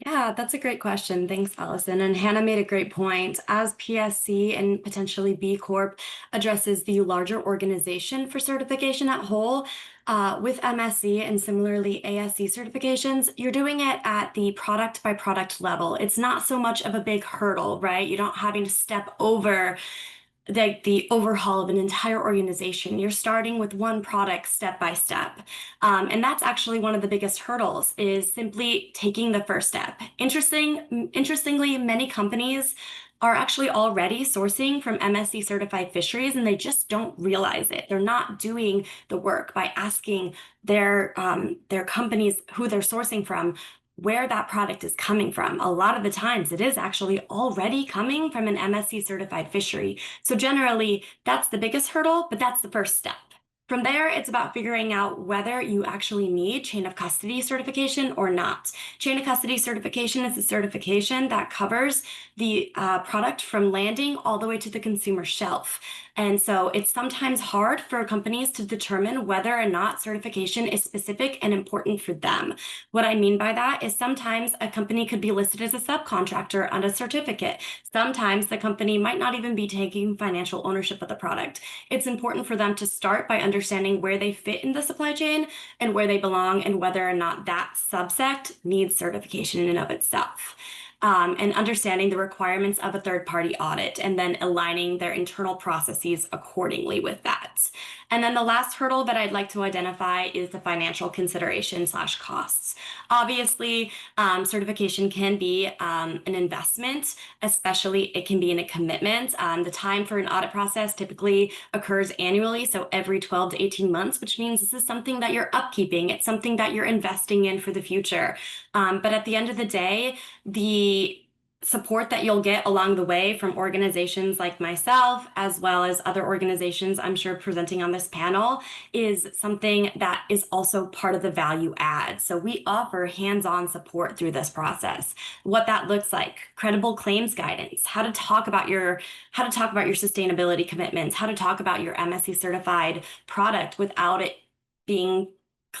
Yeah, that's a great question. Thanks, Allison. And Hannah made a great point. As PSC and potentially B Corp addresses the larger organization for certification at whole, with MSC and similarly ASC certifications, you're doing it at the product by product level. It's not so much of a big hurdle, right? You're not having to step over the overhaul of an entire organization. You're starting with one product step by step. And that's actually one of the biggest hurdles, is simply taking the first step. Interestingly, many companies are actually already sourcing from MSC certified fisheries, and they just don't realize it. They're not doing the work by asking their companies who they're sourcing from where that product is coming from. A lot of the times it is actually already coming from an MSC certified fishery. So generally that's the biggest hurdle, but that's the first step. From there, it's about figuring out whether you actually need chain of custody certification or not. Chain of custody certification is a certification that covers the product from landing all the way to the consumer shelf. And so it's sometimes hard for companies to determine whether or not certification is specific and important for them. What I mean by that is sometimes a company could be listed as a subcontractor on a certificate. Sometimes the company might not even be taking financial ownership of the product. It's important for them to start by understanding where they fit in the supply chain and where they belong and whether or not that subsect needs certification in and of itself. And understanding the requirements of a third-party audit and then aligning their internal processes accordingly with that. And then the last hurdle that I'd like to identify is the financial consideration / costs. Obviously, certification can be an investment, especially it can be in a commitment. The time for an audit process typically occurs annually, so every 12 to 18 months, which means this is something that you're upkeeping. It's something that you're investing in for the future. But at the end of the day, the support that you'll get along the way from organizations like myself, as well as other organizations I'm sure presenting on this panel, is something that is also part of the value add. So we offer hands-on support through this process. What that looks like: credible claims guidance, how to talk about your sustainability commitments, how to talk about your MSC certified product without it being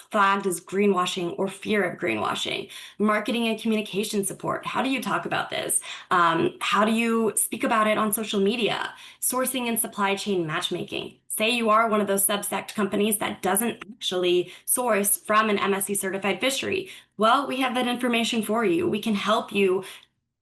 flagged as greenwashing or fear of greenwashing. Marketing and communication support. How do you talk about this? How do you speak about it on social media? Sourcing and supply chain matchmaking. Say you are one of those subsect companies that doesn't actually source from an MSC certified fishery. Well, we have that information for you. We can help you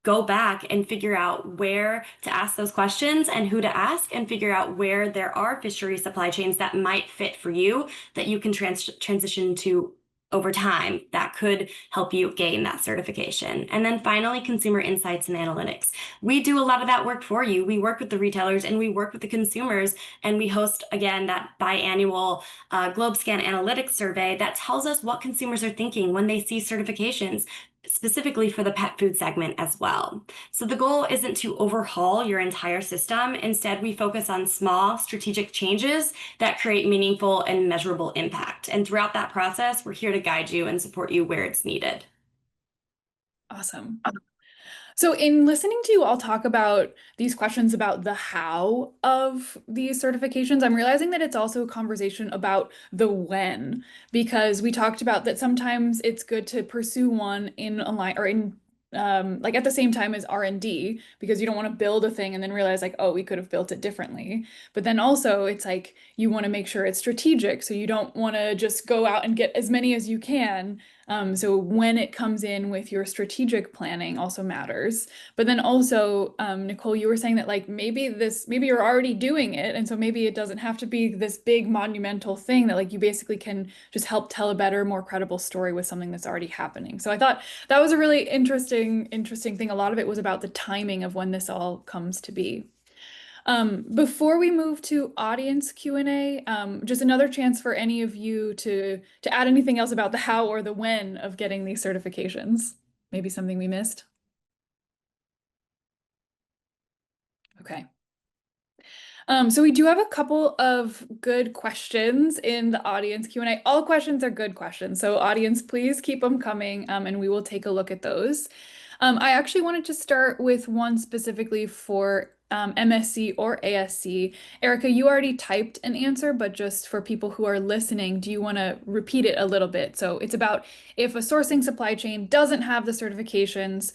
go back and figure out where to ask those questions and who to ask, and figure out where there are fishery supply chains that might fit for you, that you can transition to over time that could help you gain that certification. And then finally, consumer insights and analytics. We do a lot of that work for you. We work with the retailers and we work with the consumers, and we host, again, that biannual GlobeScan analytics survey that tells us what consumers are thinking when they see certifications, specifically for the pet food segment as well. So the goal isn't to overhaul your entire system. Instead, we focus on small strategic changes that create meaningful and measurable impact. And throughout that process, we're here to guide you and support you where it's needed. Awesome. So in listening to you all talk about these questions about the how of these certifications, I'm realizing that it's also a conversation about the when, because we talked about that sometimes it's good to pursue one in a line or in like at the same time as R&D, because you don't want to build a thing and then realize like, oh, we could have built it differently. But then also it's like you want to make sure it's strategic. So you don't want to just go out and get as many as you can. So when it comes in with your strategic planning also matters. But then also, Nicole, you were saying that like maybe you're already doing it. And so maybe it doesn't have to be this big monumental thing, that like you basically can just help tell a better, more credible story with something that's already happening. So I thought that was a really interesting thing. A lot of it was about the timing of when this all comes to be. Before we move to audience Q&A, just another chance for any of you to add anything else about the how or the when of getting these certifications. Maybe something we missed. Okay. So we do have a couple of good questions in the audience Q&A. All questions are good questions, so audience, please keep them coming, and we will take a look at those. I actually wanted to start with one specifically for MSc or ASC. Erica, you already typed an answer, but just for people who are listening, do you want to repeat it a little bit? So it's about if a sourcing supply chain doesn't have the certifications,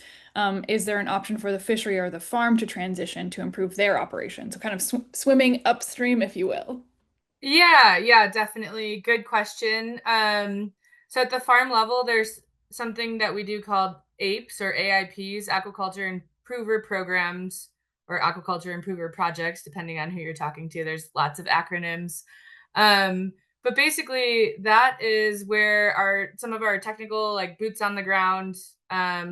is there an option for the fishery or the farm to transition to improve their operation? So kind of swimming upstream, if you will. Yeah, definitely. Good question. So at the farm level, there's something that we do called AIPs or AIPs, Aquaculture Improver Programs, or Aquaculture Improver Projects, depending on who you're talking to. There's lots of acronyms. But basically, that is where some of our technical, like boots on the ground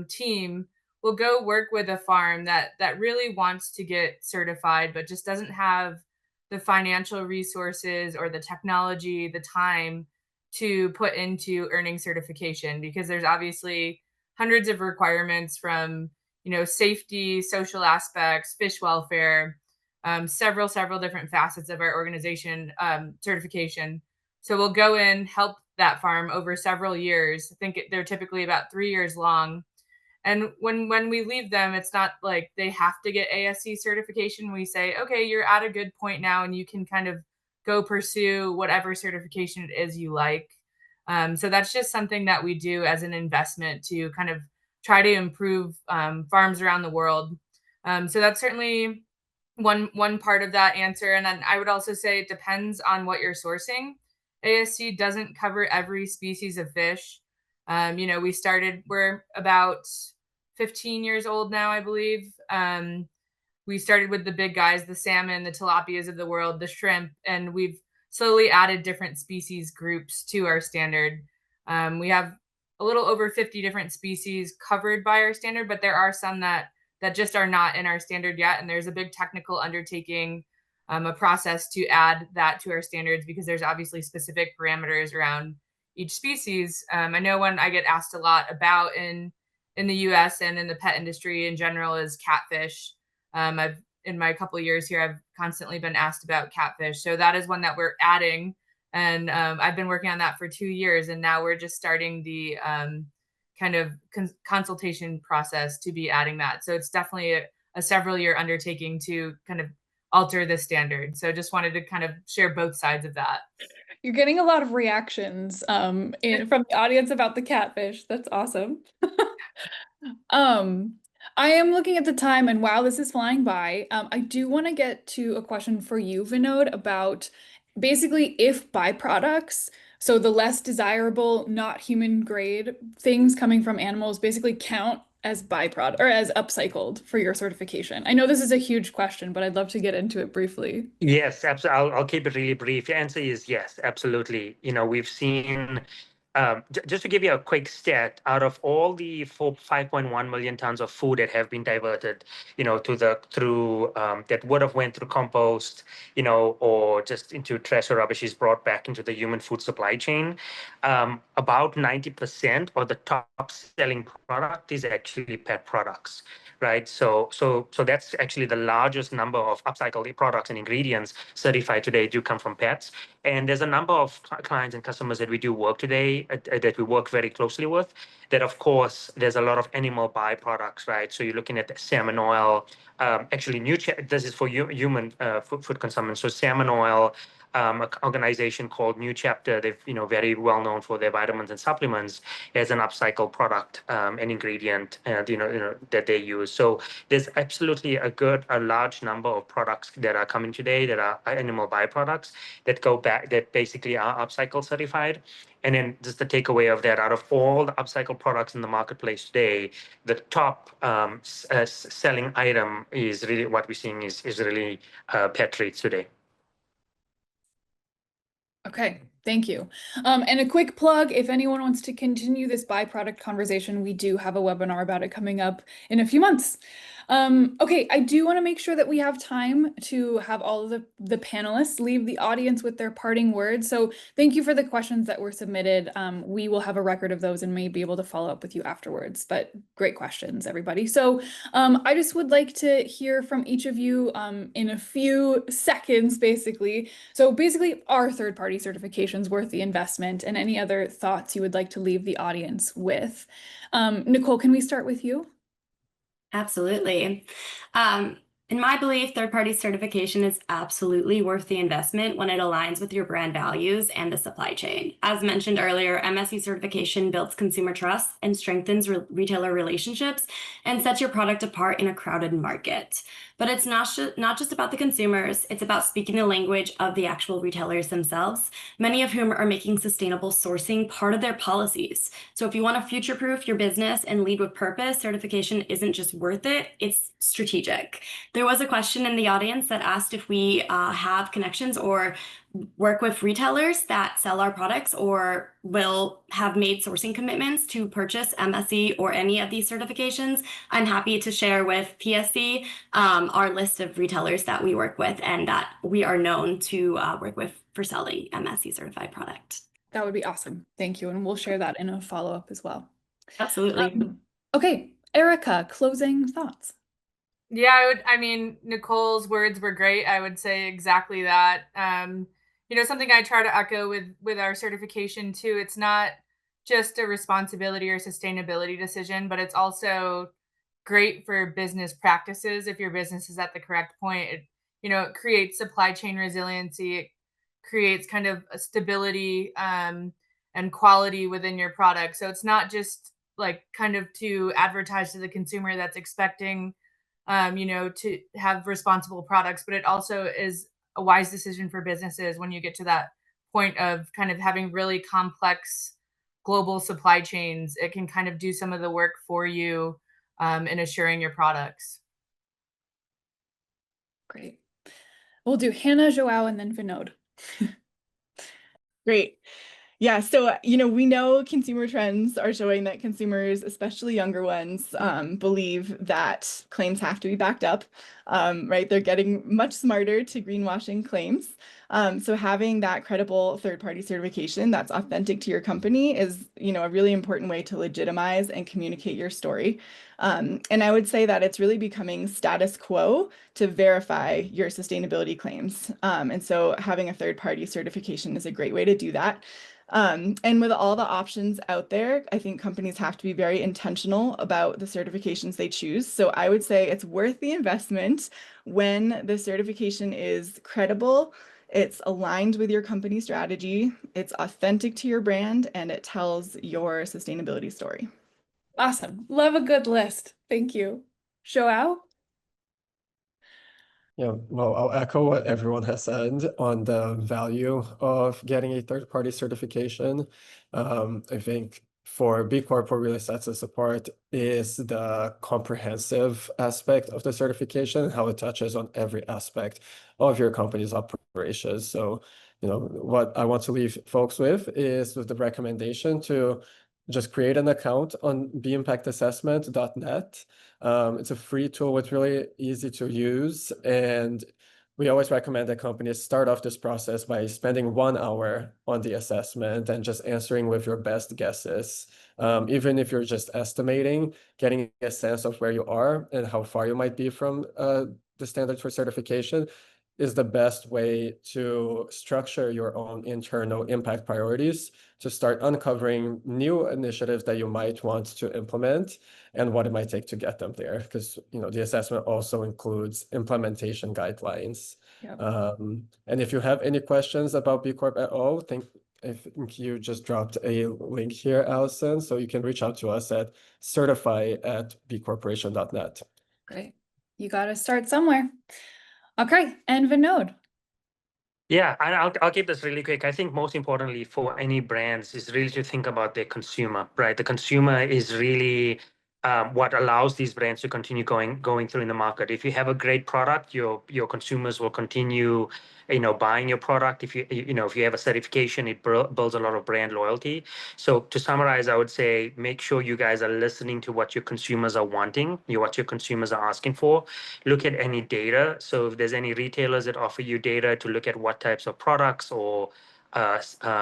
team will go work with a farm that really wants to get certified, but just doesn't have the financial resources or the technology, the time to put into earning certification, because there's obviously hundreds of requirements from, safety, social aspects, fish welfare, several different facets of our organization certification. So we'll go in, help that farm over several years. I think they're typically about 3 years long. And when we leave them, it's not like they have to get ASC certification. We say, okay, you're at a good point now, and you can kind of go pursue whatever certification it is you like. So that's just something that we do as an investment to kind of try to improve farms around the world. So that's certainly one part of that answer. And then I would also say it depends on what you're sourcing. ASC doesn't cover every species of fish. We're about 15 years old now, I believe. We started with the big guys, the salmon, the tilapias of the world, the shrimp, and we've slowly added different species groups to our standard. We have a little over 50 different species covered by our standard, but there are some that just are not in our standard yet. And there's a big technical undertaking, a process to add that to our standards, because there's obviously specific parameters around each species. I know one I get asked a lot about in the US and in the pet industry in general is catfish. In my couple of years here, I've constantly been asked about catfish. So that is one that we're adding. And I've been working on that for 2 years. And now we're just starting the kind of consultation process to be adding that. So it's definitely a several year undertaking to kind of alter the standard. So just wanted to kind of share both sides of that. You're getting a lot of reactions from the audience about the catfish. That's awesome. I am looking at the time, and wow, this is flying by. I do want to get to a question for you, Vinod, about basically if byproducts, so the less desirable, not human grade things coming from animals basically count as byproduct or as upcycled for your certification. I know this is a huge question, but I'd love to get into it briefly. Yes, absolutely. I'll keep it really brief. The answer is yes, absolutely. We've seen just to give you a quick stat, out of all the 5.1 million tons of food that have been diverted, that would have went through compost, or just into trash or rubbish is brought back into the human food supply chain, about 90% of the top selling product is actually pet products. Right, so that's actually the largest number of upcycled products and ingredients certified today do come from pets. And there's a number of clients and customers that we do work today that we work very closely with. That of course there's a lot of animal byproducts, right? So you're looking at salmon oil. Actually, this is for human food consumption. So salmon oil. An organization called New Chapter, they've very well known for their vitamins and supplements, as an upcycled product, an ingredient, that they use. So there's absolutely a large number of products that are coming today that are animal byproducts that go back, that basically are upcycle certified. And then just the takeaway of that, out of all the upcycled products in the marketplace today, the top selling item is really what we're seeing is really pet treats today. Okay, thank you. And a quick plug, if anyone wants to continue this byproduct conversation, we do have a webinar about it coming up in a few months. Okay, I do want to make sure that we have time to have all of the panelists leave the audience with their parting words. So thank you for the questions that were submitted. We will have a record of those and may be able to follow up with you afterwards, but great questions, everybody. So I just would like to hear from each of you in a few seconds, basically. So basically, are third-party certifications worth the investment, and any other thoughts you would like to leave the audience with? Nicole, can we start with you? Absolutely. In my belief, third-party certification is absolutely worth the investment when it aligns with your brand values and the supply chain. As mentioned earlier, MSC certification builds consumer trust and strengthens retailer relationships and sets your product apart in a crowded market. But it's not just about the consumers, it's about speaking the language of the actual retailers themselves, many of whom are making sustainable sourcing part of their policies. So if you want to future-proof your business and lead with purpose, certification isn't just worth it, it's strategic. There was a question in the audience that asked if we have connections or work with retailers that sell our products or will have made sourcing commitments to purchase MSC or any of these certifications. I'm happy to share with PSC our list of retailers that we work with and that we are known to work with for selling MSC certified product. That would be awesome. Thank you. And we'll share that in a follow-up as well. Absolutely. Okay, Erica, closing thoughts. Yeah, Nicole's words were great. I would say exactly that. Something I try to echo with our certification too, it's not just a responsibility or sustainability decision, but it's also great for business practices. If your business is at the correct point, it creates supply chain resiliency. It creates kind of a stability and quality within your product. So it's not just like kind of to advertise to the consumer that's expecting to have responsible products, but it also is a wise decision for businesses when you get to that point of kind of having really complex global supply chains. It can kind of do some of the work for you in assuring your products. Great. We'll do Hannah, Joao, and then Vinod. Great. Yeah, so, we know consumer trends are showing that consumers, especially younger ones, believe that claims have to be backed up, right? They're getting much smarter to greenwashing claims. So having that credible third-party certification that's authentic to your company is, a really important way to legitimize and communicate your story. And I would say that it's really becoming status quo to verify your sustainability claims. And so having a third-party certification is a great way to do that. And with all the options out there, I think companies have to be very intentional about the certifications they choose. So I would say it's worth the investment when the certification is credible, it's aligned with your company strategy, it's authentic to your brand, and it tells your sustainability story. Awesome. Love a good list. Thank you. Joao? Yeah, well, I'll echo what everyone has said on the value of getting a third-party certification. I think for B Corp, what really sets us apart is the comprehensive aspect of the certification, how it touches on every aspect of your company's operations. So what I want to leave folks with is with the recommendation to just create an account on bimpactassessment.net. It's a free tool. It's really easy to use. And we always recommend that companies start off this process by spending 1 hour on the assessment and just answering with your best guesses. Even if you're just estimating, getting a sense of where you are and how far you might be from the standards for certification is the best way to structure your own internal impact priorities to start uncovering new initiatives that you might want to implement and what it might take to get them there. Because the assessment also includes implementation guidelines. Yep. And if you have any questions about B Corp at all, I think you just dropped a link here, Allison, so you can reach out to us at certify@bcorporation.net. Great. You got to start somewhere. Okay, and Vinod. Yeah, and I'll keep this really quick. I think most importantly for any brands is really to think about their consumer, right? The consumer is really what allows these brands to continue going through in the market. If you have a great product, your consumers will continue, buying your product. If you have a certification, it builds a lot of brand loyalty. So to summarize, I would say make sure you guys are listening to what your consumers are wanting, what your consumers are asking for. Look at any data. So if there's any retailers that offer you data to look at what types of products or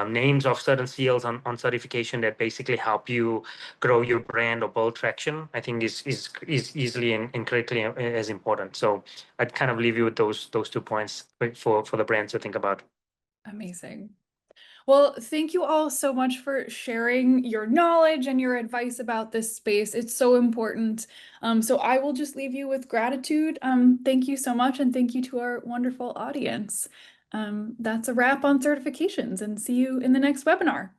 names of certain seals on certification that basically help you grow your brand or build traction, I think is easily and critically as important. So I'd kind of leave you with those 2 points for the brands to think about. Amazing. Well, thank you all so much for sharing your knowledge and your advice about this space. It's so important. So I will just leave you with gratitude. Thank you so much, and thank you to our wonderful audience. That's a wrap on certifications, and see you in the next webinar.